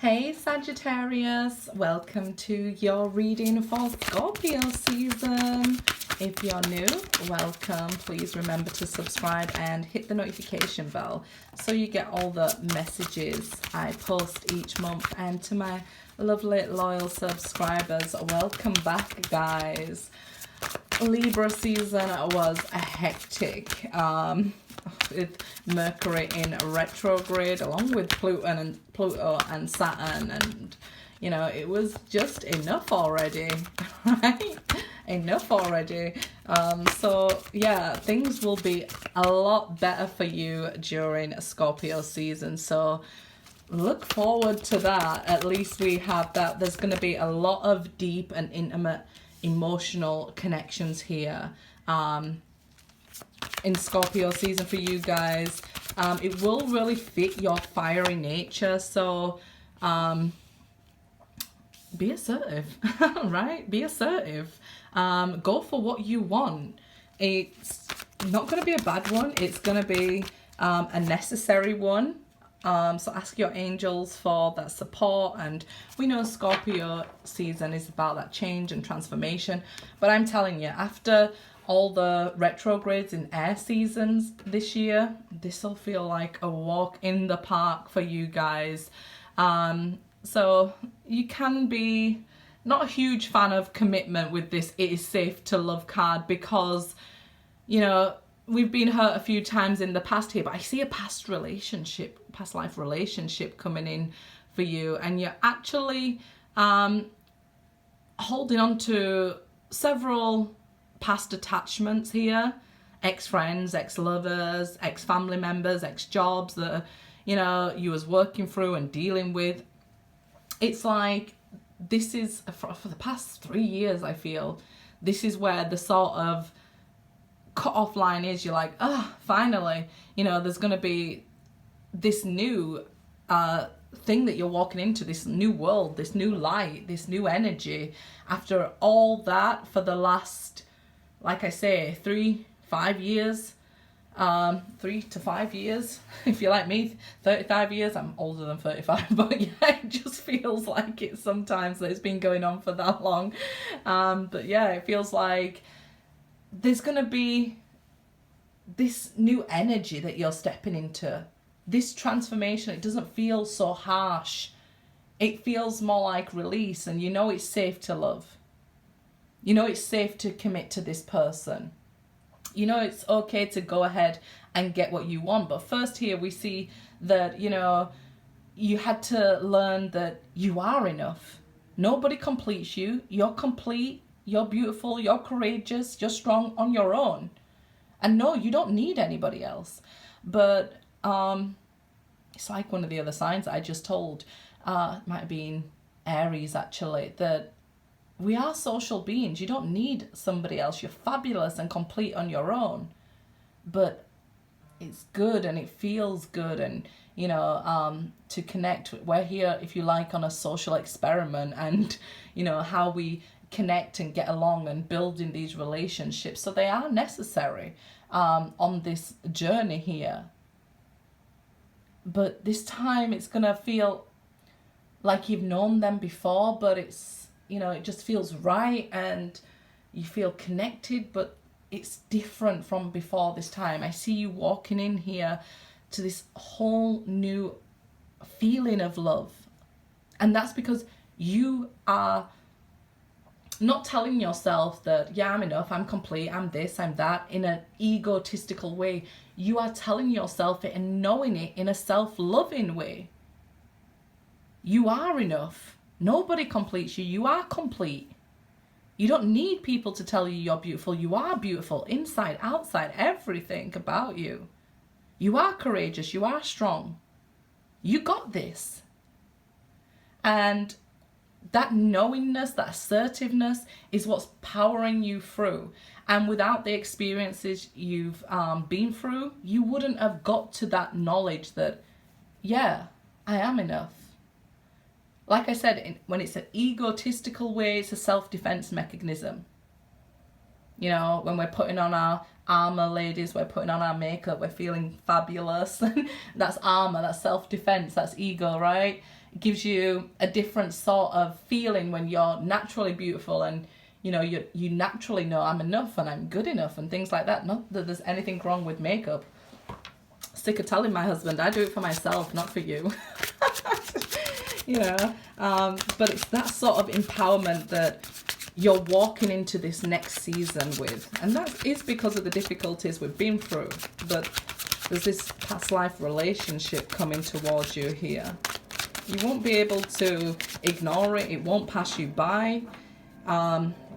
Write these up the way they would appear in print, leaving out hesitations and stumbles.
Hey Sagittarius, welcome to your reading for Scorpio season. If you're new, welcome. Please remember to subscribe and hit the notification bell so you get all the messages I post each month. And to my lovely loyal subscribers, welcome back guys. Libra season was a hectic with Mercury in retrograde along with Pluto and Saturn, and you know, it was just enough already, right? Enough already. So yeah, things will be a lot better for you during Scorpio season, so look forward to that. At least we have that. There's going to be a lot of deep and intimate emotional connections here in Scorpio season for you guys. It will really fit your fiery nature, so be assertive. Right, be assertive. Go for what you want. It's not going to be a bad one, it's going to be a necessary one. So ask your angels for that support. And we know Scorpio season is about that change and transformation, but I'm telling you, after all the retrogrades in air seasons this year, this will feel like a walk in the park for you guys. So you can be not a huge fan of commitment with this "it is safe to love" card, because you know, we've been hurt a few times in the past here, but I see a past life relationship coming in for you, and you're actually holding on to several past attachments here, ex-friends, ex-lovers, ex-family members, ex-jobs that, you know, you was working through and dealing with. It's like this is, for the past 3 years, I feel, this is where the sort of cut-off line is. You're like, oh, finally, you know, there's going to be this new thing that you're walking into, this new world, this new light, this new energy. After all that for the last, like I say, 3-5 years, 3 to 5 years, if you're like me, 35 years. I'm older than 35, but yeah, it just feels like it sometimes that it's been going on for that long. But yeah, it feels like there's going to be this new energy that you're stepping into, this transformation. It doesn't feel so harsh. It feels more like release, and you know it's safe to love. You know it's safe to commit to this person. You know it's okay to go ahead and get what you want. But first here we see that, you know, you had to learn that you are enough. Nobody completes you. You're complete. You're beautiful, you're courageous, you're strong on your own. And no, you don't need anybody else. But it's like one of the other signs that I just told, might have been Aries actually, that we are social beings. You don't need somebody else. You're fabulous and complete on your own. But it's good and it feels good, and you know, to connect. We're here, if you like, on a social experiment, and you know how we connect and get along and building these relationships. So they are necessary on this journey here. But this time it's gonna feel like you've known them before, but it's, you know, it just feels right and you feel connected, but it's different from before this time. I see you walking in here to this whole new feeling of love, and that's because you are not telling yourself that, yeah, I'm enough, I'm complete, I'm this, I'm that, in an egotistical way. You are telling yourself it and knowing it in a self-loving way. You are enough. Nobody completes you. You are complete. You don't need people to tell you you're beautiful. You are beautiful, inside, outside, everything about you. You are courageous. You are strong. You got this. And that knowingness, that assertiveness is what's powering you through. And without the experiences you've been through, you wouldn't have got to that knowledge that, yeah, I am enough. Like I said, when it's an egotistical way, it's a self-defense mechanism. You know, when we're putting on our armor, ladies, we're putting on our makeup, we're feeling fabulous. That's armor, that's self-defense, that's ego, right? It gives you a different sort of feeling when you're naturally beautiful, and you know, you naturally know I'm enough and I'm good enough and things like that. Not that there's anything wrong with makeup. Sick of telling my husband I do it for myself, not for you. You know, but it's that sort of empowerment that you're walking into this next season with, and that is because of the difficulties we've been through. But there's this past life relationship coming towards you here. You won't be able to ignore it. It won't pass you by.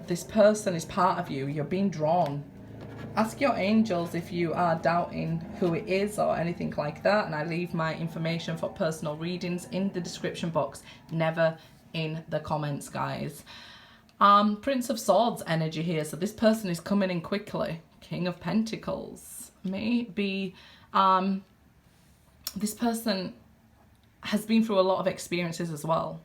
This person is part of you. You're being drawn. Ask your angels if you are doubting who it is or anything like that. And I leave my information for personal readings in the description box, never in the comments, guys. Prince of Swords energy here. So this person is coming in quickly. King of Pentacles. Maybe this person has been through a lot of experiences as well.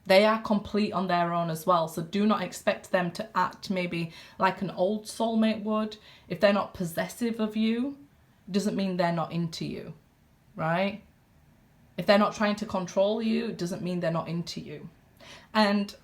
They are complete on their own as well. So do not expect them to act maybe like an old soulmate would. If they're not possessive of you, doesn't mean they're not into you, right? If they're not trying to control you, doesn't mean they're not into you. And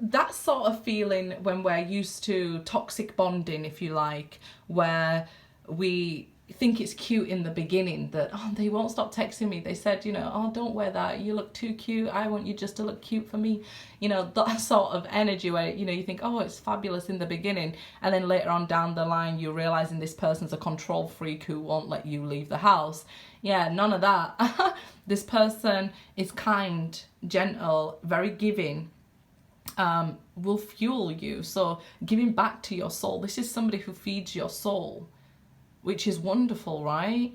that sort of feeling when we're used to toxic bonding, if you like, where we think it's cute in the beginning that, oh, they won't stop texting me. They said, you know, oh, don't wear that. You look too cute. I want you just to look cute for me. You know, that sort of energy where, you know, you think, oh, it's fabulous in the beginning. And then later on down the line, you're realizing this person's a control freak who won't let you leave the house. Yeah, none of that. This person is kind, gentle, very giving. Will fuel you. So giving back to your soul. This is somebody who feeds your soul, which is wonderful, right?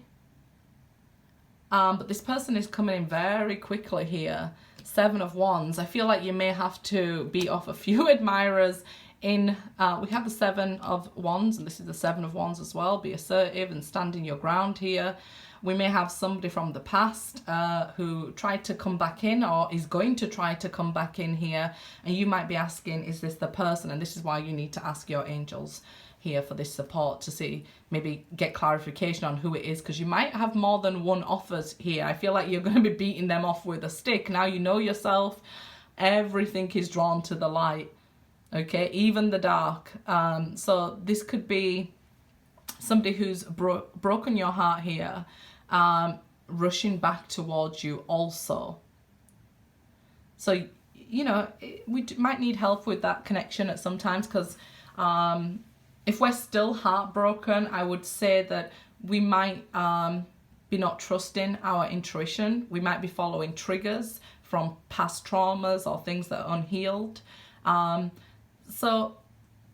But this person is coming in very quickly here. 7 of Wands. I feel like you may have to beat off a few admirers in, we have the 7 of Wands, and this is the 7 of Wands as well. Be assertive and stand in your ground here. We may have somebody from the past who tried to come back in or is going to try to come back in here. And you might be asking, is this the person? And this is why you need to ask your angels here for this support to see, maybe get clarification on who it is, because you might have more than one offers here. I feel like you're going to be beating them off with a stick. Now you know yourself. Everything is drawn to the light. Okay, even the dark. So this could be somebody who's broken your heart here, rushing back towards you also. So, you know, we might need help with that connection at some times, because if we're still heartbroken, I would say that we might be not trusting our intuition. We might be following triggers from past traumas or things that are unhealed. So,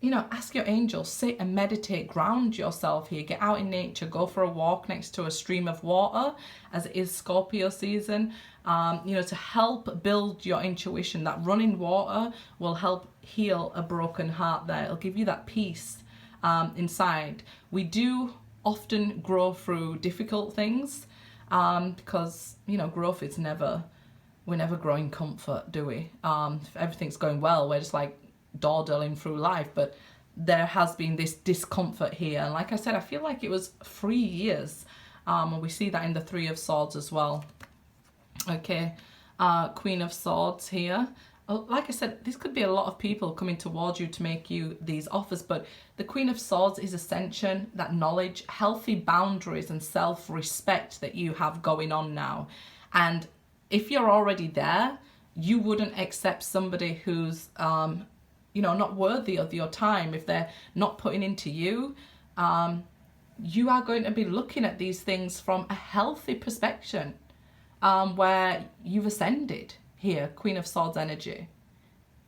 you know, ask your angels, sit and meditate, ground yourself here, get out in nature, go for a walk next to a stream of water, as it is Scorpio season, you know, to help build your intuition. That running water will help heal a broken heart there. It'll give you that peace inside. We do often grow through difficult things because, you know, growth is we're never growing comfort, do we? If everything's going well, we're just like dawdling through life, but there has been this discomfort here. And like I said, I feel like it was 3 years. And we see that in the 3 of Swords as well. Okay, Queen of Swords here. Like I said, this could be a lot of people coming towards you to make you these offers, but the Queen of Swords is ascension, that knowledge, healthy boundaries and self-respect that you have going on now. And if you're already there, you wouldn't accept somebody who's, you know, not worthy of your time. If they're not putting into you, you are going to be looking at these things from a healthy perspective, where you've ascended. Here, Queen of Swords energy.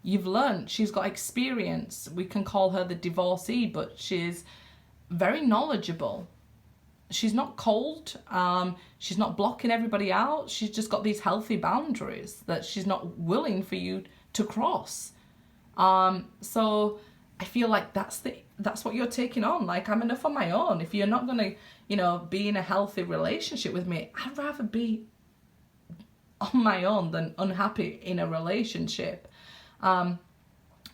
You've learned, she's got experience. We can call her the divorcee, but she's very knowledgeable. She's not cold. She's not blocking everybody out. She's just got these healthy boundaries that she's not willing for you to cross. So I feel like that's what you're taking on. Like, I'm enough on my own. If you're not going to, you know, be in a healthy relationship with me, I'd rather be on my own than unhappy in a relationship.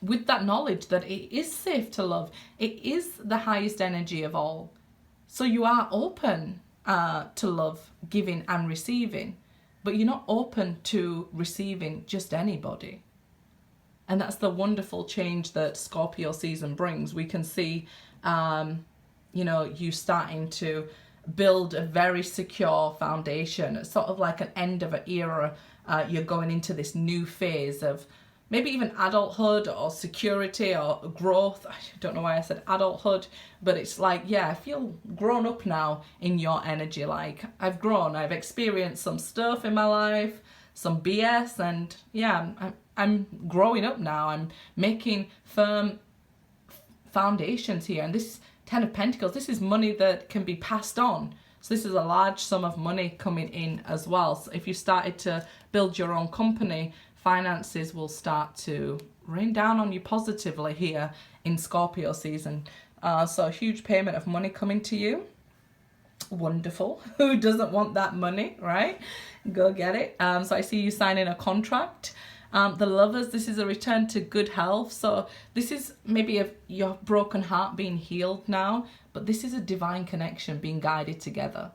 with that knowledge that it is safe to love. It is the highest energy of all. So you are open to love, giving and receiving, but you're not open to receiving just anybody. And that's the wonderful change that Scorpio season brings. We can see, you starting to build a very secure foundation. It's sort of like an end of an era. You're going into this new phase of maybe even adulthood or security or growth. I don't know why I said adulthood, but it's like, yeah, I feel grown up now in your energy. Like I've grown, I've experienced some stuff in my life, some BS, and yeah, I'm growing up now. I'm making firm foundations here. And this Ten of Pentacles, this is money that can be passed on. So this is a large sum of money coming in as well. So if you started to build your own company, finances will start to rain down on you positively here in Scorpio season. So a huge payment of money coming to you. Wonderful. Who doesn't want that money, right? Go get it. So I see you signing a contract. The Lovers, this is a return to good health. So this is maybe your broken heart being healed now, but this is a divine connection being guided together.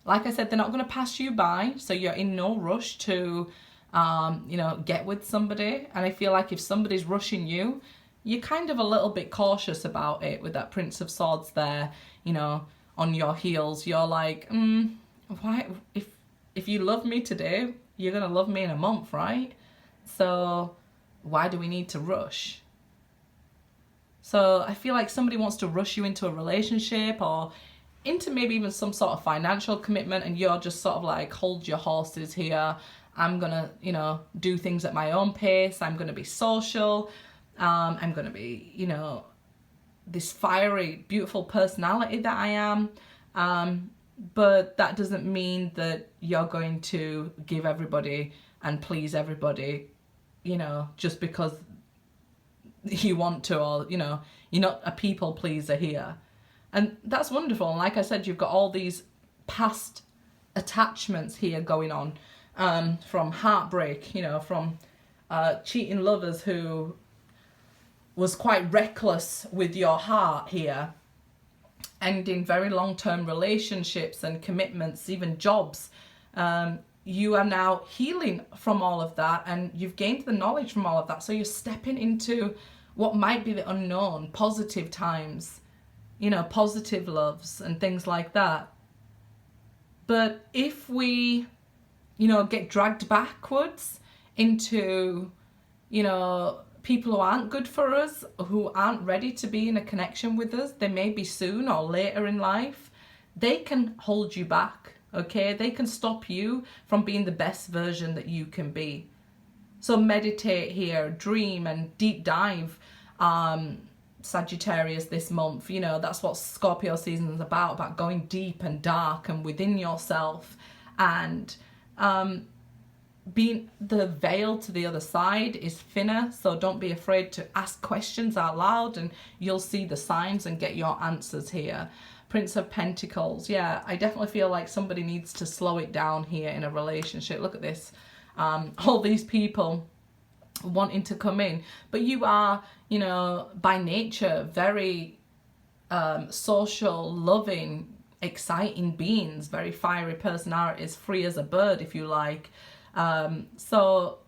Like I said, they're not going to pass you by, so you're in no rush to get with somebody. And I feel like if somebody's rushing you, you're kind of a little bit cautious about it with that Prince of Swords there, on your heels. You're like, why? If you love me today, you're going to love me in a month, right? So why do we need to rush? So I feel like somebody wants to rush you into a relationship or into maybe even some sort of financial commitment, and you're just sort of like, hold your horses here. I'm going to, do things at my own pace. I'm going to be social. I'm going to be, this fiery, beautiful personality that I am. But that doesn't mean that you're going to give everybody and please everybody, just because you want to, or, you're not a people pleaser here. And that's wonderful. And like I said, you've got all these past attachments here going on, from heartbreak, from cheating lovers who was quite reckless with your heart here, ending very long-term relationships and commitments, even jobs. You are now healing from all of that, and you've gained the knowledge from all of that. So you're stepping into what might be the unknown, positive times, positive loves and things like that. But if we, get dragged backwards into, people who aren't good for us, who aren't ready to be in a connection with us, they may be soon or later in life, they can hold you back, okay? They can stop you from being the best version that you can be. So meditate here, dream and deep dive, Sagittarius this month. That's what Scorpio season is about going deep and dark and within yourself, and being the veil to the other side is thinner. So don't be afraid to ask questions out loud, and you'll see the signs and get your answers here. Prince of Pentacles, yeah, I definitely feel like somebody needs to slow it down here in a relationship. Look at this, all these people wanting to come in, but you are, by nature very social, loving, exciting beings, very fiery personalities, free as a bird, if you like. So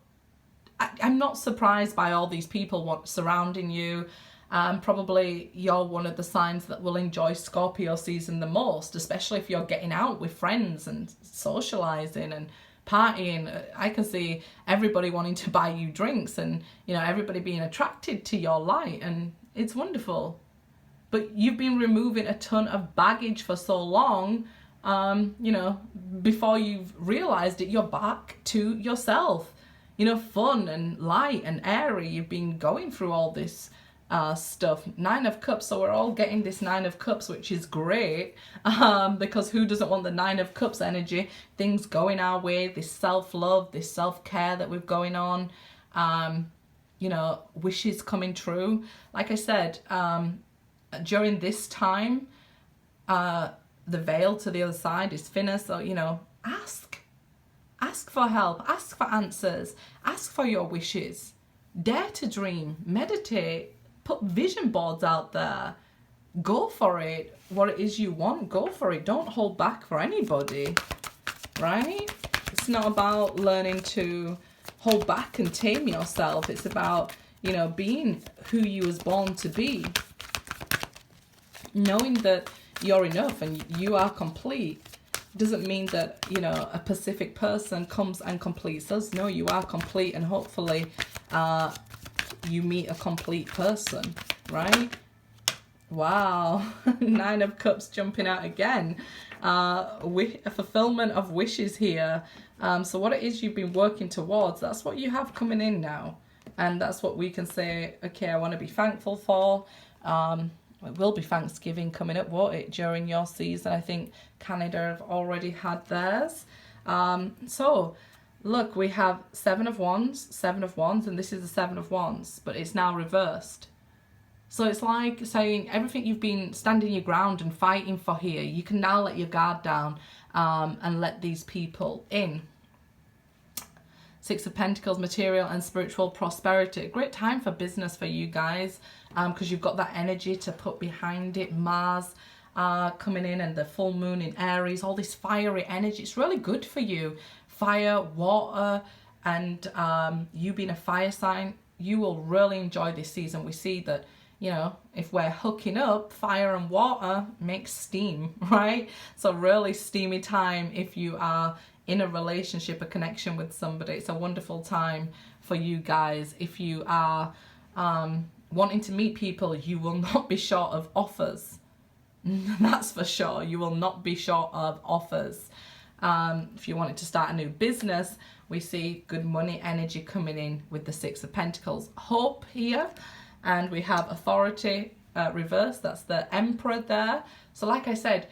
I'm not surprised by all these people surrounding you. Probably you're one of the signs that will enjoy Scorpio season the most, especially if you're getting out with friends and socializing and partying. I can see everybody wanting to buy you drinks, and everybody being attracted to your light, and it's wonderful. But you've been removing a ton of baggage for so long, before you've realized it, you're back to yourself, fun and light and airy. You've been going through all this stuff. Nine of Cups, so we're all getting this Nine of Cups, which is great, because who doesn't want the Nine of Cups energy? Things going our way, this self-love, this self-care that we've going on, wishes coming true. Like I said, during this time, the veil to the other side is thinner, so ask for help, ask for answers, ask for your wishes. Dare to dream, meditate, put vision boards out there. Go for it. What it is you want, go for it. Don't hold back for anybody, right? It's not about learning to hold back and tame yourself. It's about, you know, being who you was born to be. Knowing that you're enough and you are complete doesn't mean that, you know, a Pacific person comes and completes us. No, you are complete, and hopefully you meet a complete person, right? Wow. 9 of Cups jumping out again. A fulfillment of wishes here. So what it is you've been working towards, that's what you have coming in now. And that's what we can say, okay, I want to be thankful for. It will be Thanksgiving coming up, won't it, during your season? I think Canada have already had theirs. So, look, we have 7 of Wands, and this is the 7 of Wands, but it's now reversed. So it's like saying everything you've been standing your ground and fighting for here, you can now let your guard down and let these people in. 6 of Pentacles, material and spiritual prosperity. A great time for business for you guys, because you've got that energy to put behind it. Mars coming in, and the full moon in Aries, all this fiery energy. It's really good for you. Fire, water, and you being a fire sign, you will really enjoy this season. We see that, you know, if we're hooking up, fire and water makes steam, right? So really steamy time if you are in a relationship, a connection with somebody. It's a wonderful time for you guys. If you are wanting to meet people, you will not be short of offers. That's for sure. You will not be short of offers. If you wanted to start a new business, we see good money energy coming in with the 6 of Pentacles. Hope here, and we have authority reverse. That's the Emperor there. So like I said,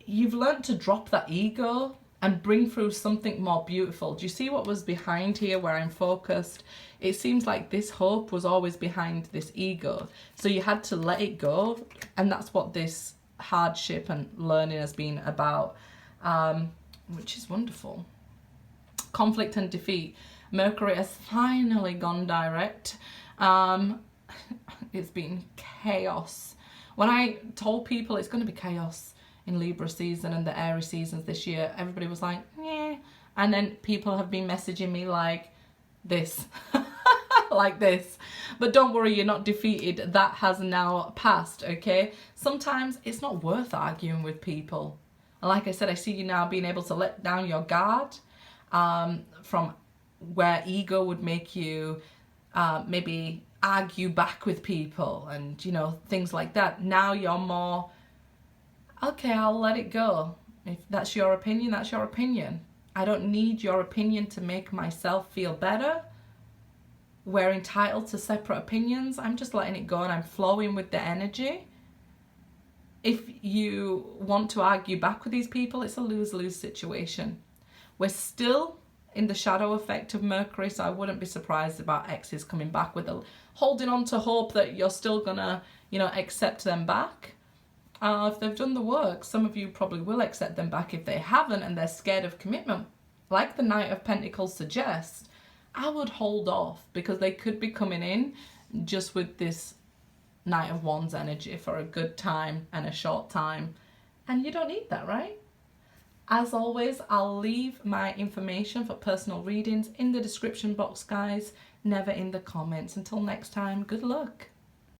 you've learned to drop that ego and bring through something more beautiful. Do you see what was behind here where I'm focused? It seems like this hope was always behind this ego. So you had to let it go, and that's what this hardship and learning has been about, which is wonderful. Conflict and defeat. Mercury has finally gone direct. It's been chaos. When I told people it's going to be chaos in Libra season and the Aries seasons this year, everybody was like, yeah. And then people have been messaging me like this, like this. But don't worry, you're not defeated. That has now passed, okay? Sometimes it's not worth arguing with people. And like I said, I see you now being able to let down your guard from where ego would make you maybe argue back with people and, you know, things like that. Now you're more, okay, I'll let it go. If that's your opinion, that's your opinion. I don't need your opinion to make myself feel better. We're entitled to separate opinions. I'm just letting it go, and I'm flowing with the energy. If you want to argue back with these people, it's a lose-lose situation. We're still in the shadow effect of Mercury, so I wouldn't be surprised about exes coming back with holding on to hope that you're still gonna, you know, accept them back. If they've done the work, some of you probably will accept them back. If they haven't and they're scared of commitment, like the Knight of Pentacles suggests, I would hold off, because they could be coming in just with this Knight of Wands energy for a good time and a short time. And you don't need that, right? As always, I'll leave my information for personal readings in the description box, guys, never in the comments. Until next time, good luck.